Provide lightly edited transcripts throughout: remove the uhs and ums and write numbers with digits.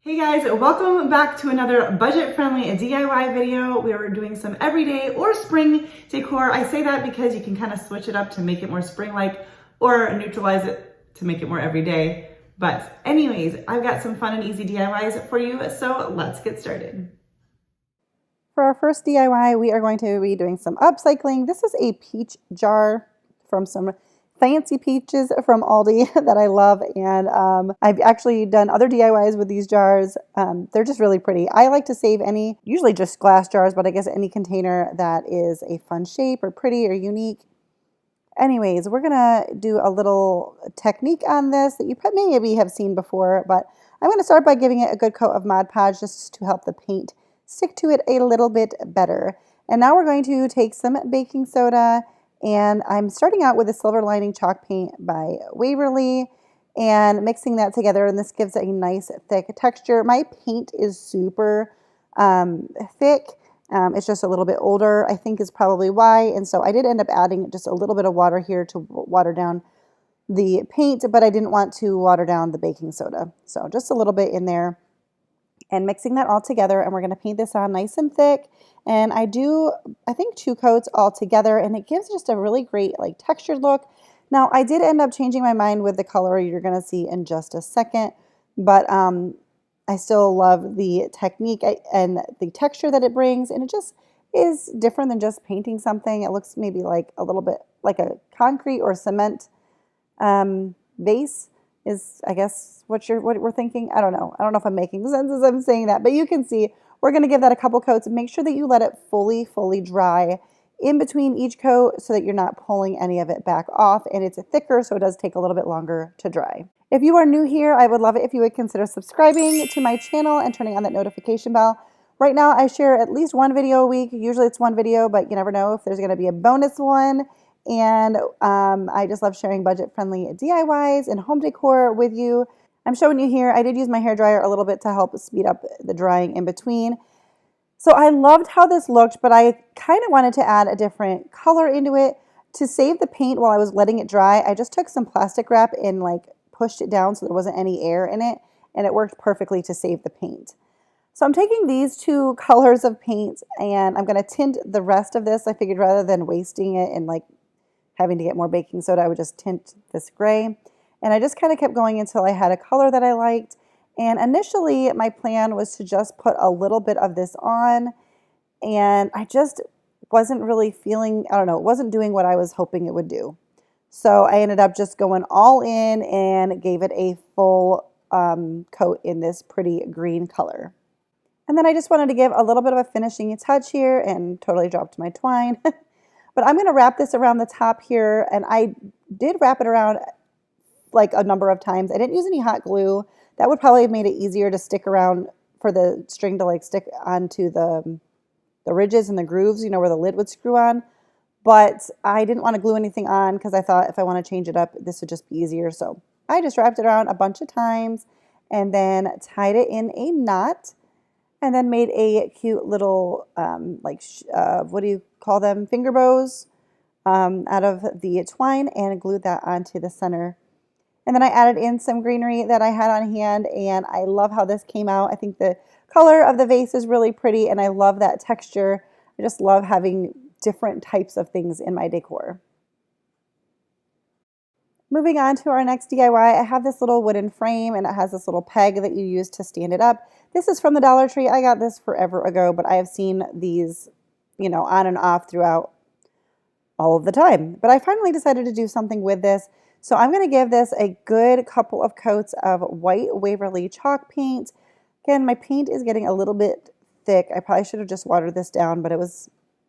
Hey guys, welcome back to another budget-friendly DIY video. We are doing some everyday or spring decor. I say that because you can kind of switch it up to make it more spring-like or neutralize it to make it more everyday. But anyways, I've got some fun and easy DIYs for you, so let's get started. For our first DIY, we are going to be doing some upcycling. This is a peach jar from some fancy peaches from Aldi that I love, and I've actually done other DIYs with these jars. They're just really pretty. I like to save usually just glass jars, but I guess any container that is a fun shape or pretty or unique. Anyways, we're gonna do a little technique on this that you maybe have seen before, but I'm gonna start by giving it a good coat of Mod Podge just to help the paint stick to it a little bit better. And now we're going to take some baking soda, and I'm starting out with a Silver Lining chalk paint by Waverly and mixing that together, and this gives it a nice thick texture. My paint is super thick. It's just a little bit older, I think is probably why, and so I did end up adding just a little bit of water here to water down the paint, but I didn't want to water down the baking soda. So just a little bit in there and mixing that all together, and we're going to paint this on nice and thick. And I think 2 coats all together, and it gives just a really great like textured look. Now I did end up changing my mind with the color you're going to see in just a second, but I still love the technique and the texture that it brings, and it just is different than just painting something. It looks maybe like a little bit like a concrete or cement vase is, I guess, what we're thinking. I don't know if I'm making sense as I'm saying that, but you can see we're going to give that a couple coats and make sure that you let it fully dry in between each coat so that you're not pulling any of it back off, and it's thicker, so it does take a little bit longer to dry. If you are new here, I would love it if you would consider subscribing to my channel and turning on that notification bell. Right now, I share at least 1 video a week. Usually it's 1 video, but you never know if there's going to be a bonus one. And I just love sharing budget-friendly DIYs and home decor with you. I'm showing you here, I did use my hairdryer a little bit to help speed up the drying in between. So I loved how this looked, but I kind of wanted to add a different color into it. To save the paint while I was letting it dry, I just took some plastic wrap and like pushed it down so there wasn't any air in it, and it worked perfectly to save the paint. So I'm taking these 2 colors of paint and I'm going to tint the rest of this. I figured rather than wasting it and like having to get more baking soda, I would just tint this gray. And I just kind of kept going until I had a color that I liked. And initially my plan was to just put a little bit of this on, and I just wasn't really feeling, I don't know, it wasn't doing what I was hoping it would do. So I ended up just going all in and gave it a full coat in this pretty green color. And then I just wanted to give a little bit of a finishing touch here and totally dropped my twine. But I'm going to wrap this around the top here, and I did wrap it around like a number of times. I didn't use any hot glue. That would probably have made it easier to stick around for the string to like stick onto the ridges and the grooves, you know, where the lid would screw on. But I didn't want to glue anything on because I thought if I want to change it up, this would just be easier. So I just wrapped it around a bunch of times and then tied it in a knot and then made a cute little, what do you call them? Finger bows out of the twine and glued that onto the center. And then I added in some greenery that I had on hand, and I love how this came out. I think the color of the vase is really pretty, and I love that texture. I just love having different types of things in my decor. Moving on to our next DIY, I have this little wooden frame, and it has this little peg that you use to stand it up. This is from the Dollar Tree. I got this forever ago, but I have seen these, you know, on and off throughout all of the time. But I finally decided to do something with this. So I'm going to give this a good couple of coats of white Waverly chalk paint. Again, my paint is getting a little bit thick. I probably should have just watered this down, but it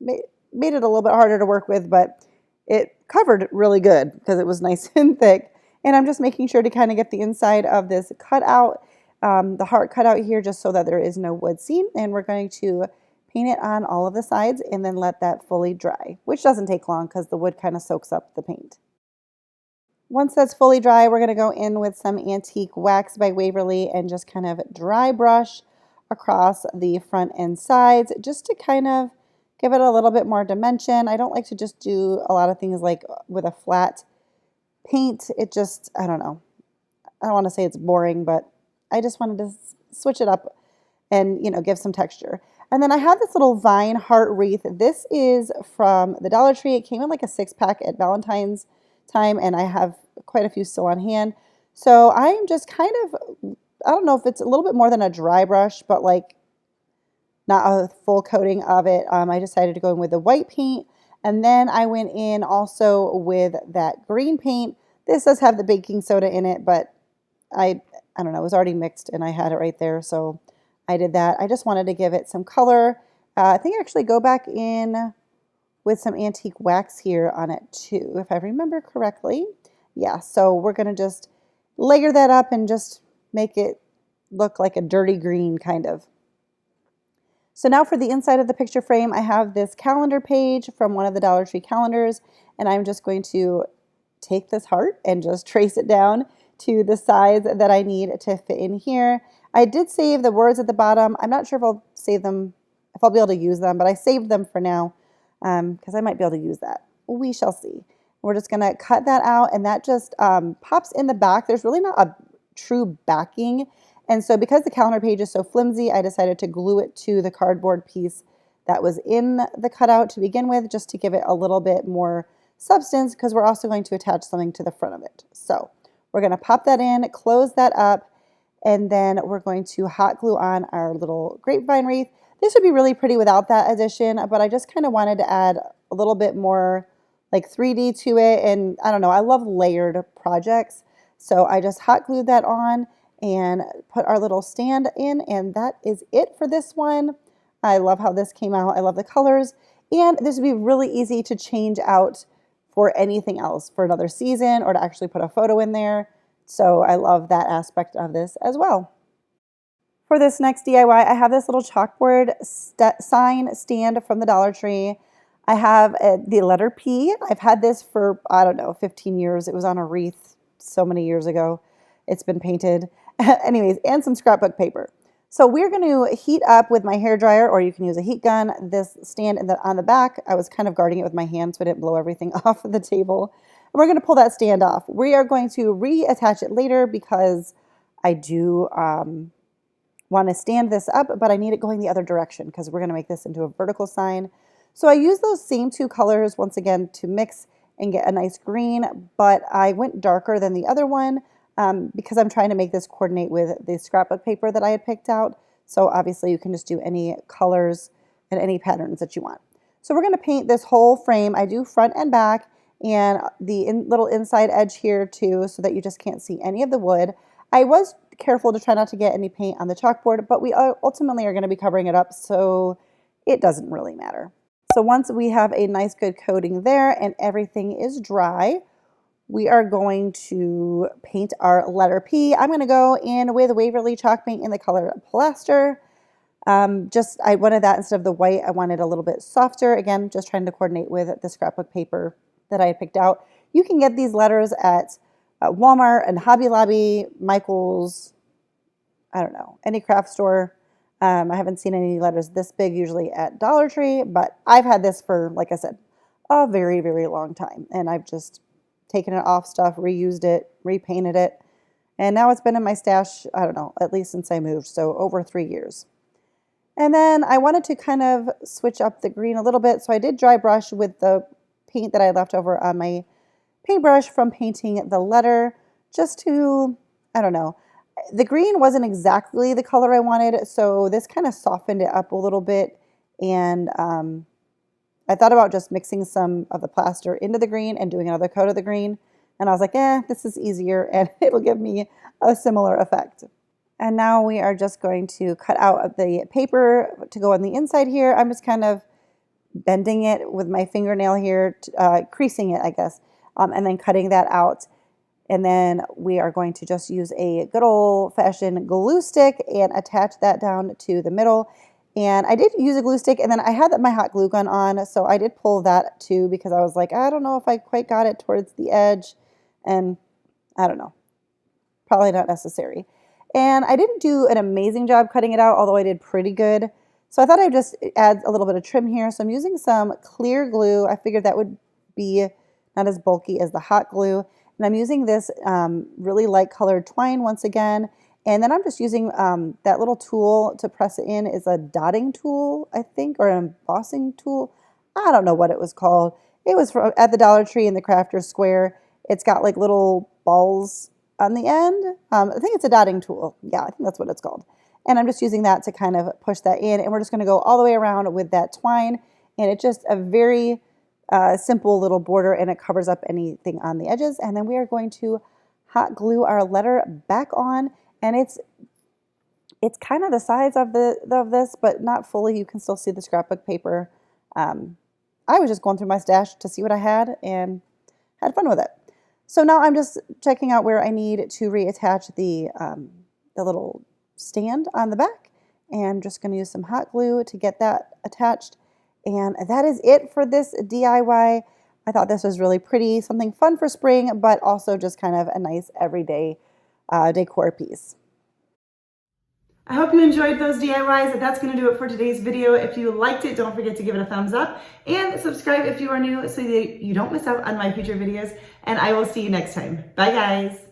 made it a little bit harder to work with, but it covered really good because it was nice and thick. And I'm just making sure to kind of get the inside of this cut out, the heart cut out here, just so that there is no wood seam. And we're going to paint it on all of the sides and then let that fully dry, which doesn't take long because the wood kind of soaks up the paint. Once that's fully dry, we're going to go in with some antique wax by Waverly and just kind of dry brush across the front and sides just to kind of give it a little bit more dimension. I don't like to just do a lot of things like with a flat paint. It just, I don't know. I don't want to say it's boring, but I just wanted to switch it up and, you know, give some texture. And then I have this little vine heart wreath. This is from the Dollar Tree. It came in like a 6-pack at Valentine's time, and I have quite a few still on hand. So I'm just kind of, I don't know if it's a little bit more than a dry brush, but like not a full coating of it. I decided to go in with the white paint, and then I went in also with that green paint. This does have the baking soda in it, but I don't know, it was already mixed and I had it right there, so I did that. I just wanted to give it some color. I think I actually go back in with some antique wax here on it too, if I remember correctly. Yeah, so we're going to just layer that up and just make it look like a dirty green kind of. So now for the inside of the picture frame, I have this calendar page from one of the Dollar Tree calendars, and I'm just going to take this heart and just trace it down to the size that I need to fit in here. I did save the words at the bottom. I'm not sure if I'll save them, if I'll be able to use them, but I saved them for now because I might be able to use that. We shall see. We're just going to cut that out, and that just pops in the back. There's really not a true backing, and so because the calendar page is so flimsy, I decided to glue it to the cardboard piece that was in the cutout to begin with, just to give it a little bit more substance, because we're also going to attach something to the front of it. So we're going to pop that in, close that up, and then we're going to hot glue on our little grapevine wreath. This would be really pretty without that addition, but I just kind of wanted to add a little bit more like 3D to it. And I don't know, I love layered projects. So I just hot glued that on and put our little stand in, and that is it for this one. I love how this came out. I love the colors, and this would be really easy to change out for anything else, for another season, or to actually put a photo in there. So I love that aspect of this as well. For this next DIY, I have this little chalkboard sign stand from the Dollar Tree. I have the letter P. I've had this for, I don't know, 15 years. It was on a wreath so many years ago. It's been painted. Anyways, and some scrapbook paper. So we're going to heat up with my hairdryer, or you can use a heat gun, this stand on the back. I was kind of guarding it with my hand so I didn't blow everything off the table. And we're going to pull that stand off. We are going to reattach it later because I do want to stand this up, but I need it going the other direction because we're going to make this into a vertical sign. So I use those same two colors once again to mix and get a nice green, but I went darker than the other one because I'm trying to make this coordinate with the scrapbook paper that I had picked out. So obviously you can just do any colors and any patterns that you want. So we're going to paint this whole frame. I do front and back, and the little inside edge here too, so that you just can't see any of the wood. I was careful to try not to get any paint on the chalkboard, but we ultimately are going to be covering it up, so it doesn't really matter. So once we have a nice good coating there and everything is dry, we are going to paint our letter P. I'm going to go in with Waverly chalk paint in the color Plaster. I wanted that instead of the white, I wanted a little bit softer. Again, just trying to coordinate with the scrapbook paper that I had picked out. You can get these letters at Walmart and Hobby Lobby, Michael's, I don't know, any craft store. I haven't seen any letters this big usually at Dollar Tree, but I've had this for, like I said, a very, very long time. And I've just taken it off stuff, reused it, repainted it. And now it's been in my stash, I don't know, at least since I moved, so over 3 years. And then I wanted to kind of switch up the green a little bit, so I did dry brush with the paint that I left over on my paintbrush from painting the letter, just to, I don't know. The green wasn't exactly the color I wanted, so this kind of softened it up a little bit. And I thought about just mixing some of the plaster into the green and doing another coat of the green. And I was like, this is easier and it'll give me a similar effect. And now we are just going to cut out the paper to go on the inside here. I'm just kind of bending it with my fingernail here, creasing it, I guess, and then cutting that out. And then we are going to just use a good old-fashioned glue stick and attach that down to the middle. And I did use a glue stick, and then I had my hot glue gun on, so I did pull that too because I was like, I don't know if I quite got it towards the edge, and I don't know, probably not necessary. And I didn't do an amazing job cutting it out, although I did pretty good. So I thought I'd just add a little bit of trim here. So I'm using some clear glue. I figured that would be not as bulky as the hot glue. And I'm using this really light colored twine once again. And then I'm just using that little tool to press it in is a dotting tool, I think, or an embossing tool. I don't know what it was called. It was at the Dollar Tree in the Crafter's Square. It's got like little balls on the end. I think it's a dotting tool. Yeah, I think that's what it's called. And I'm just using that to kind of push that in. And we're just going to go all the way around with that twine. And it's just a very simple little border, and it covers up anything on the edges. And then we are going to hot glue our letter back on. And it's kind of the size of this, but not fully. You can still see the scrapbook paper. I was just going through my stash to see what I had and had fun with it. So now I'm just checking out where I need to reattach the little stand on the back, and just going to use some hot glue to get that attached. And that is it for this DIY. I thought this was really pretty, something fun for spring, but also just kind of a nice everyday decor piece. I hope you enjoyed those DIYs. That's going to do it for today's video. If you liked it, don't forget to give it a thumbs up and subscribe if you are new so that you don't miss out on my future videos. And I will see you next time. Bye, guys.